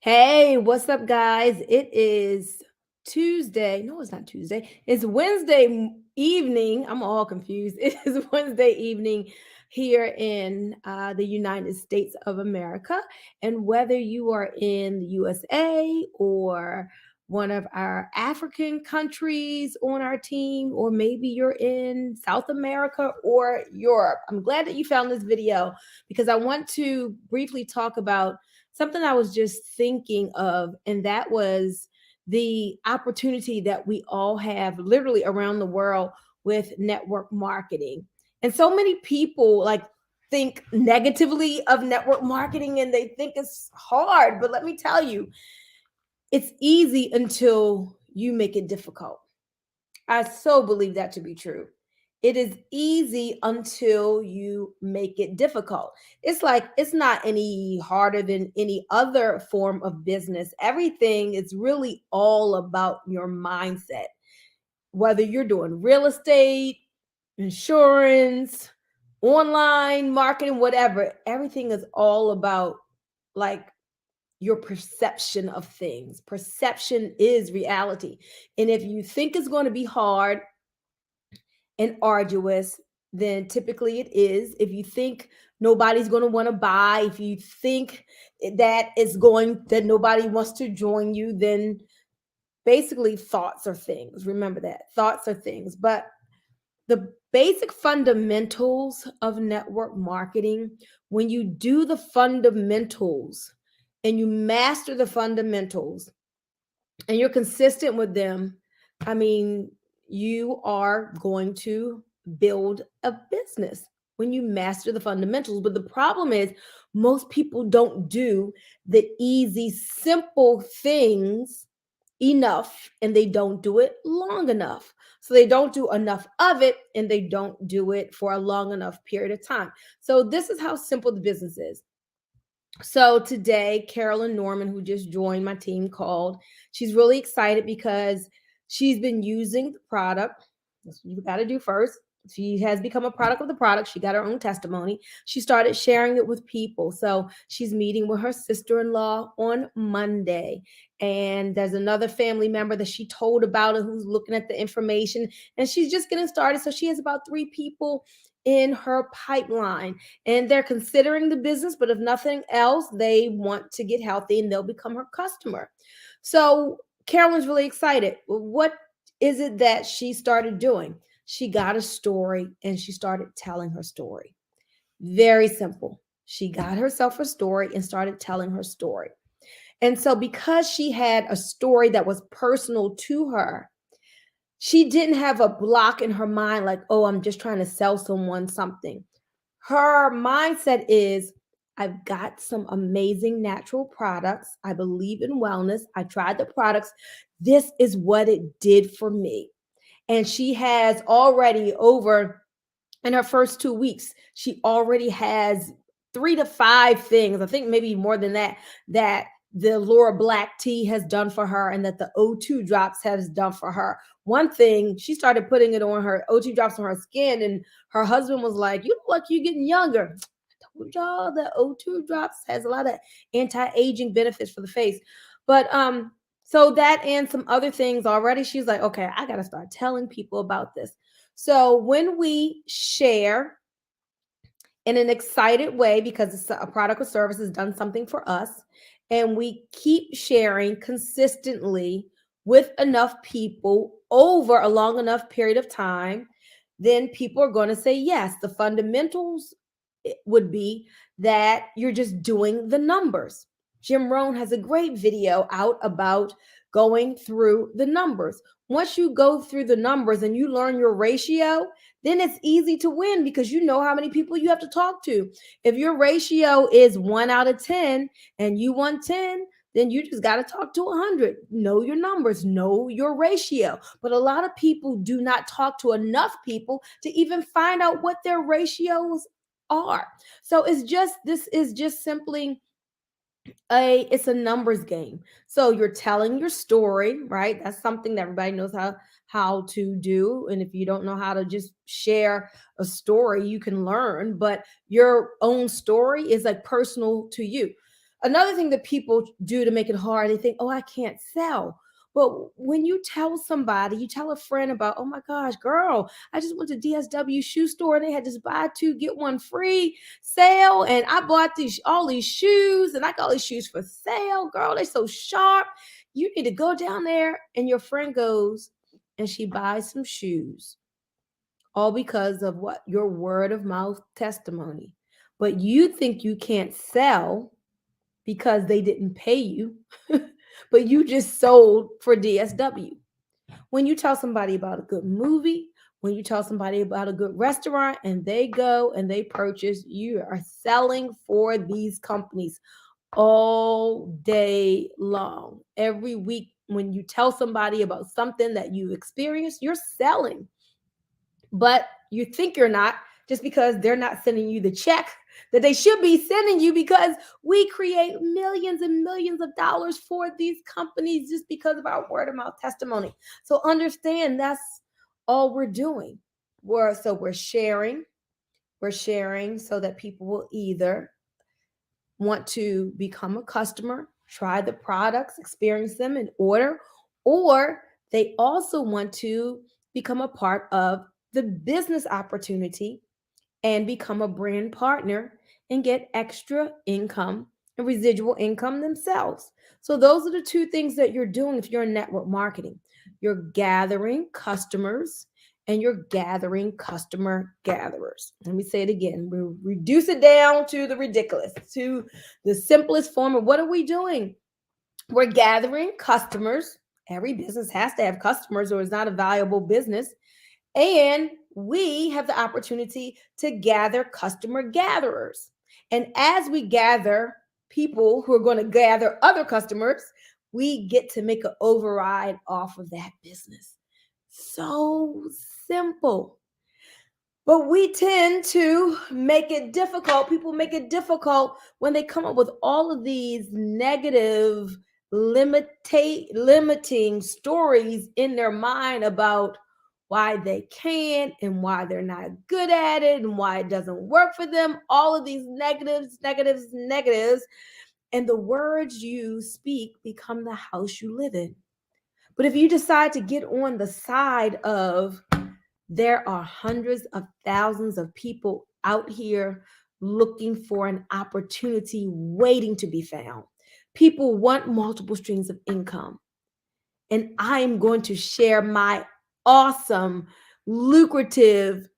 Hey, what's up, guys? It is Tuesday. No, it's not Tuesday. It's Wednesday evening. I'm all confused. It is Wednesday evening here in the United States of America. And whether you are in the USA or one of our African countries on our team, or maybe you're in South America or Europe, I'm glad that you found this video because I want to briefly talk about something I was just thinking of, and that was the opportunity that we all have literally around the world with network marketing. And so many people think negatively of network marketing and they think it's hard. But let me tell you, it's easy until you make it difficult. I so believe that to be true. It is easy until you make it difficult. It's like it's not any harder than any other form of business. Everything is really all about your mindset. Whether you're doing real estate, insurance, online marketing, whatever, everything is all about like your perception of things. Perception is reality. And if you think it's going to be hard, and arduous, then typically it is. If you think nobody's going to want to buy, if you think that nobody wants to join you, then basically thoughts are things. Remember that thoughts are things. But the basic fundamentals of network marketing, when you do the fundamentals and you master the fundamentals and you're consistent with them, I mean, you are going to build a business when you master the fundamentals. But the problem is, most people don't do the easy, simple things enough, and they don't do it long enough. So they don't do enough of it, and they don't do it for a long enough period of time. So this is how simple the business is. So today, Carolyn Norman, who just joined my team, called. She's really excited because she's been using the product. That's what you got to do first. She has become a product of the product. She got her own testimony. She started sharing it with people. So she's meeting with her sister-in-law on Monday. And there's another family member that she told about it who's looking at the information. And she's just getting started. So she has about 3 people in her pipeline, and they're considering the business, but if nothing else, they want to get healthy and they'll become her customer. So Carolyn's really excited. What is it that she started doing? She got a story and she started telling her story. Very simple. She got herself a story and started telling her story. And so, because she had a story that was personal to her, she didn't have a block in her mind like, oh, I'm just trying to sell someone something. Her mindset is, I've got some amazing natural products. I believe in wellness. I tried the products. This is what it did for me. And she has already over in her first 2 weeks, she already has 3 to 5 things. I think maybe more than that, that the Laura Black tea has done for her and that the O2 drops has done for her. One thing, she started putting it on her O2 drops on her skin, and her husband was like, "You look like you're getting younger." I told y'all the O2 drops has a lot of anti-aging benefits for the face. But so that and some other things already, she's like, okay, I gotta start telling people about this. So when we share in an excited way because it's a product or service has done something for us, and we keep sharing consistently with enough people over a long enough period of time, then people are going to say yes. The fundamentals would be that you're just doing the numbers. Jim Rohn has a great video out about going through the numbers. Once you go through the numbers and you learn your ratio, then it's easy to win because you know how many people you have to talk to. If your ratio is 1 out of 10 and you want 10, then you just got to talk to 100. Know your numbers, know your ratio. But a lot of people do not talk to enough people to even find out what their ratios are. So this is just simply it's a numbers game. So you're telling your story, right? That's something that everybody knows how to do. And if you don't know how to just share a story, you can learn, but your own story is like personal to you. Another thing that people do to make it hard, they think, oh, I can't sell. But when you tell somebody, you tell a friend about, oh my gosh, girl, I just went to DSW shoe store and they had this buy two, get one free sale. And I bought these all these shoes and I got all these shoes for sale. Girl, they're so sharp. You need to go down there. And your friend goes and she buys some shoes, all because of what? Your word of mouth testimony. But you think you can't sell because they didn't pay you, but you just sold for DSW. When you tell somebody about a good movie, when you tell somebody about a good restaurant and they go and they purchase, you are selling for these companies all day long. Every week, when you tell somebody about something that you experienced, you're selling. But you think you're not, just because they're not sending you the check that they should be sending you, because we create millions and millions of dollars for these companies just because of our word of mouth testimony. So understand that's all we're doing. We're sharing so that people will either want to become a customer, try the products, experience them, and order, or they also want to become a part of the business opportunity and become a brand partner and get extra income and residual income themselves. So, those are the two things that you're doing if you're in network marketing. You're gathering customers and you're gathering customer gatherers. Let me say it again. We reduce it down to the ridiculous, to the simplest form of what are we doing? We're gathering customers. Every business has to have customers or it's not a valuable business. And we have the opportunity to gather customer gatherers. And as we gather people who are going to gather other customers, we get to make an override off of that business. So simple. But we tend to make it difficult. People make it difficult when they come up with all of these negative, limiting stories in their mind about why they can't and why they're not good at it and why it doesn't work for them. All of these negatives, negatives, negatives. And the words you speak become the house you live in. But if you decide to get on the side of, there are hundreds of thousands of people out here looking for an opportunity waiting to be found. People want multiple streams of income. And I'm going to share my awesome, lucrative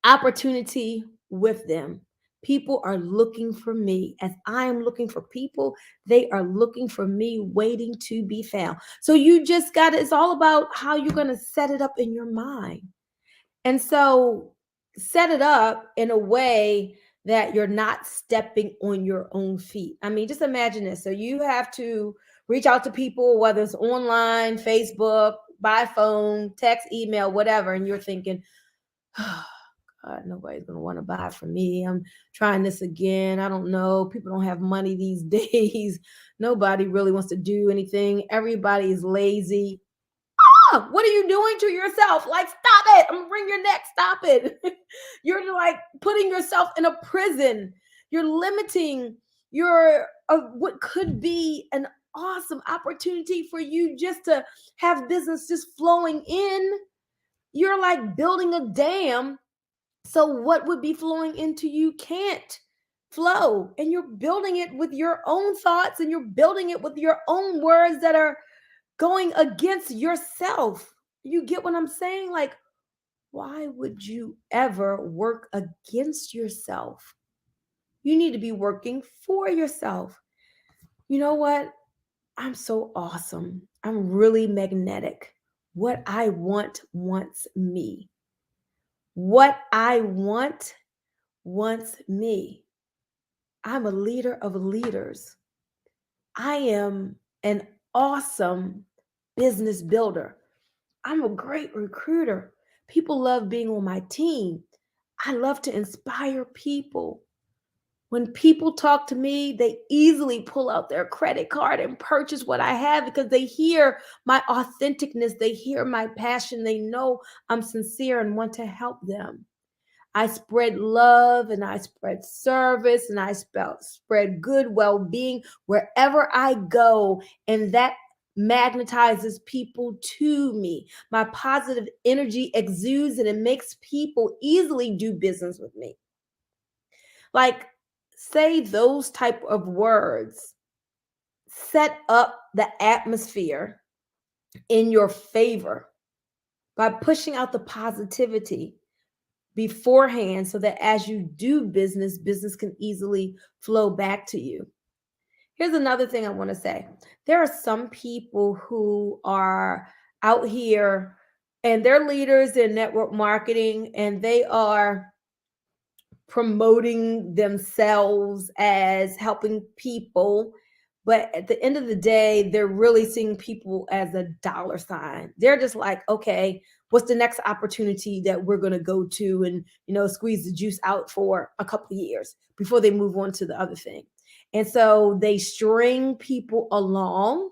opportunity with them. People are looking for me. As I am looking for people, they are looking for me, waiting to be found. So you just got to, it's all about how you're going to set it up in your mind. And so set it up in a way that you're not stepping on your own feet. I mean, just imagine this. So you have to reach out to people, whether it's online, Facebook, by phone, text, email, whatever. And you're thinking, oh, God, nobody's going to want to buy from me. I'm trying this again. I don't know. People don't have money these days. Nobody really wants to do anything. Everybody is lazy. What are you doing to yourself? Like, stop it. I'm gonna bring your neck. Stop it. You're like putting yourself in a prison. You're limiting your what could be an awesome opportunity for you just to have business just flowing in. You're like building a dam. So what would be flowing into you can't flow. And you're building it with your own thoughts and you're building it with your own words that are going against yourself. You get what I'm saying? Like, why would you ever work against yourself? You need to be working for yourself. You know what? I'm so awesome. I'm really magnetic. What I want wants me. What I want wants me. I'm a leader of leaders. I am an awesome business builder. I'm a great recruiter. People love being on my team. I love to inspire people. When people talk to me, they easily pull out their credit card and purchase what I have because they hear my authenticness. They hear my passion. They know I'm sincere and want to help them. I spread love and I spread service and I spread good well-being wherever I go. And that magnetizes people to me. My positive energy exudes and it makes people easily do business with me. Like, say those type of words, set up the atmosphere in your favor by pushing out the positivity beforehand so that as you do business, business can easily flow back to you. Here's another thing I want to say. There are some people who are out here and they're leaders in network marketing and they are promoting themselves as helping people. But at the end of the day, they're really seeing people as a dollar sign. They're just like, okay, what's the next opportunity that we're going to go to and, squeeze the juice out for a couple of years before they move on to the other thing. And so they string people along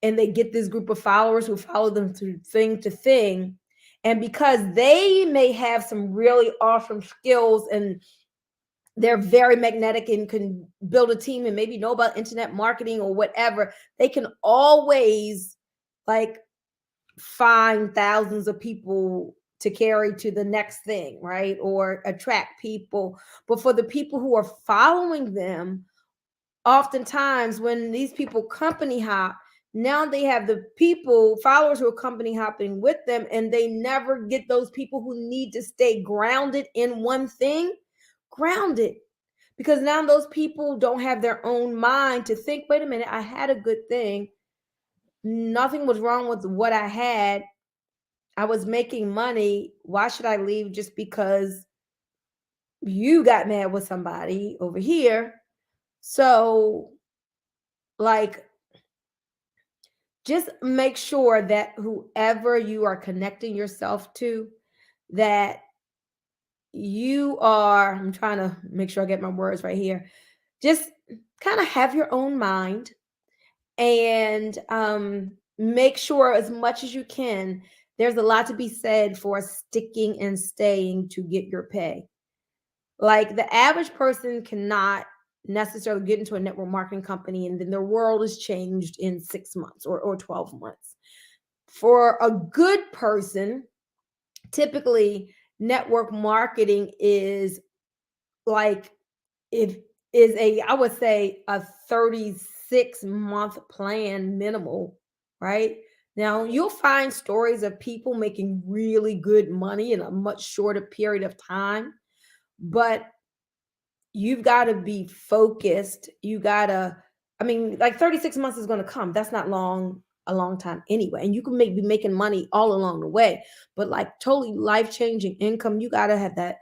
and they get this group of followers who follow them through thing to thing. And because they may have some really awesome skills and they're very magnetic and can build a team and maybe know about internet marketing or whatever, they can always like find thousands of people to carry to the next thing, right? Or attract people. But for the people who are following them, oftentimes when these people company hop, now they have the people, followers who are company hopping with them, and they never get those people who need to stay grounded in one thing grounded. Because now those people don't have their own mind to think, wait a minute, I had a good thing. Nothing was wrong with what I had. I was making money. Why should I leave just because you got mad with somebody over here? So, like, just make sure that whoever you are connecting yourself to, that you are, I'm trying to make sure I get my words right here. Just kind of have your own mind and make sure as much as you can. There's a lot to be said for sticking and staying to get your pay. Like the average person cannot necessarily get into a network marketing company and then their world is changed in 6 months or 12 months. For a good person, typically network marketing is like it is I would say a 36-month plan minimal, right? Now you'll find stories of people making really good money in a much shorter period of time, but you've got to be focused. You got to, I mean, like 36 months is going to come. That's not a long time anyway. And you can be making money all along the way, but like totally life-changing income, you got to have that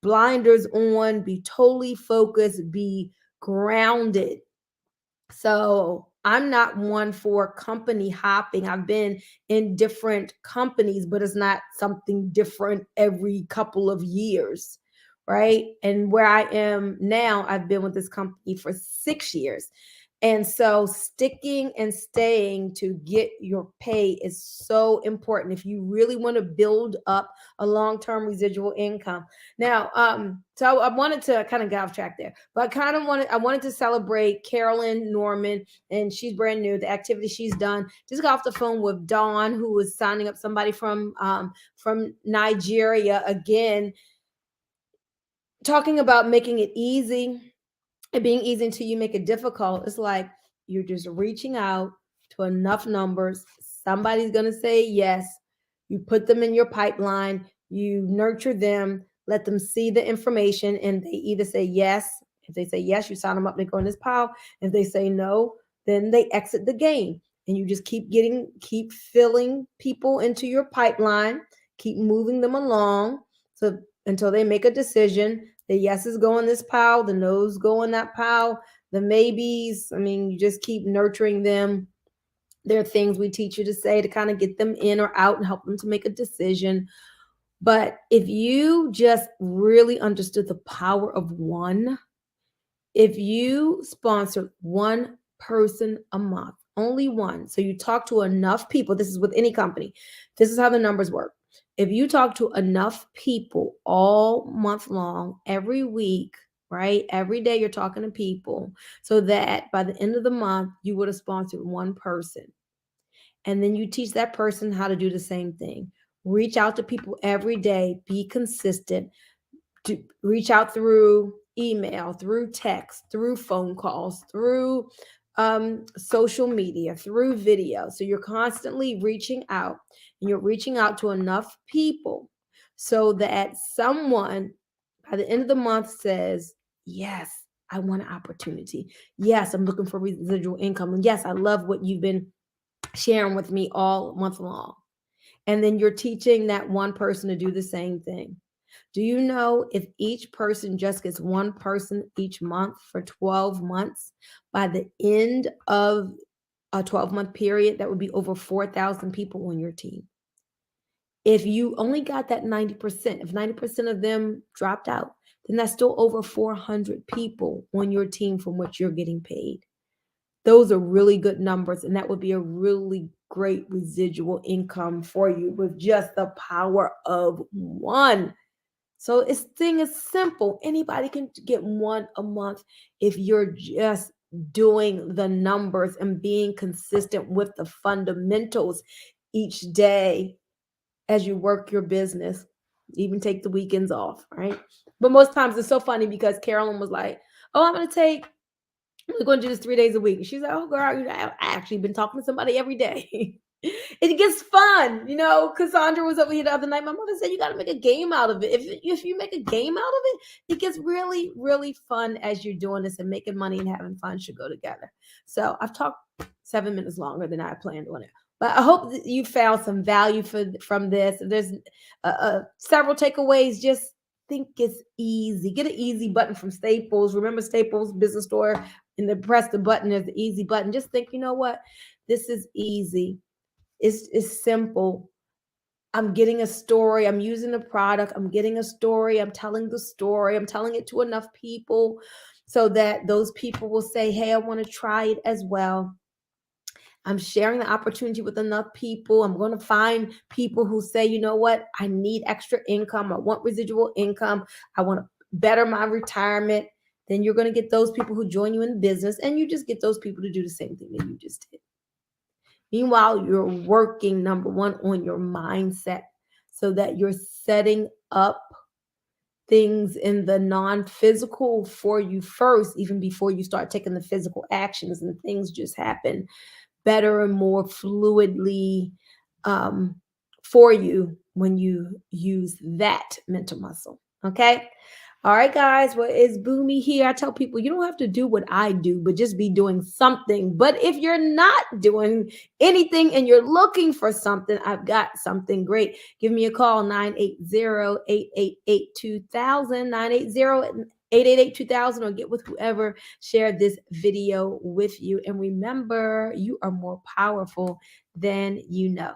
blinders on, be totally focused, be grounded. So I'm not one for company hopping. I've been in different companies, but it's not something different every couple of years, right? And where I am now, I've been with this company for 6 years. And so sticking and staying to get your pay is so important if you really want to build up a long-term residual income. Now, so I wanted to kind of get off track there, but I wanted to celebrate Carolyn Norman, and she's brand new, the activity she's done. Just got off the phone with Dawn, who was signing up somebody from Nigeria again, talking about making it easy. And being easy until you make it difficult. It's like you're just reaching out to enough numbers. Somebody's going to say yes. You put them in your pipeline, you nurture them, let them see the information, and they either say yes. If they say yes, you sign them up, they go in this pile. If they say no, then they exit the game. And you just keep filling people into your pipeline, keep moving them along so until they make a decision. The yeses go in this pile, the no's go in that pile, the maybes. I mean, you just keep nurturing them. There are things we teach you to say to kind of get them in or out and help them to make a decision. But if you just really understood the power of one, if you sponsor one person a month, only one, so you talk to enough people, this is with any company, this is how the numbers work. If you talk to enough people all month long, every week, right? Every day you're talking to people so that by the end of the month, you would have sponsored one person. And then you teach that person how to do the same thing. Reach out to people every day, be consistent, to reach out through email, through text, through phone calls, through social media, through video. So you're constantly reaching out and you're reaching out to enough people so that someone by the end of the month says, yes, I want an opportunity. Yes, I'm looking for residual income. And yes, I love what you've been sharing with me all month long. And then you're teaching that one person to do the same thing. Do you know if each person just gets one person each month for 12 months, by the end of a 12-month period, that would be over 4,000 people on your team? If you only got that 90%, if 90% of them dropped out, then that's still over 400 people on your team from which you're getting paid. Those are really good numbers, and that would be a really great residual income for you with just the power of one. So this thing is simple. Anybody can get one a month if you're just doing the numbers and being consistent with the fundamentals each day as you work your business. Even take the weekends off, right? But most times it's so funny because Carolyn was like, "Oh, we're going to do this 3 days a week." She's like, "Oh, girl, I actually been talking to somebody every day." It gets fun, Cassandra was over here the other night. My mother said you got to make a game out of it. If you make a game out of it, it gets really, really fun as you're doing this, and making money and having fun should go together. So I've talked 7 minutes longer than I planned on it. But I hope that you found some value from this. If there's several takeaways, just think it's easy. Get an easy button from Staples. Remember Staples business store, and then press the button. There's the easy button. Just think, you know what? This is easy. It's simple. I'm getting a story. I'm using a product. I'm getting a story. I'm telling the story. I'm telling it to enough people so that those people will say, hey, I want to try it as well. I'm sharing the opportunity with enough people. I'm going to find people who say, you know what? I need extra income. I want residual income. I want to better my retirement. Then you're going to get those people who join you in business, and you just get those people to do the same thing that you just did. Meanwhile, you're working, number one, on your mindset so that you're setting up things in the non-physical for you first, even before you start taking the physical actions, and things just happen better and more fluidly for you when you use that mental muscle. Okay. All right, guys. Well, it's Boomy here. I tell people you don't have to do what I do, but just be doing something. But if you're not doing anything and you're looking for something, I've got something great. Give me a call, 980-888-2000, 980-888-2000, or get with whoever shared this video with you. And remember, you are more powerful than you know.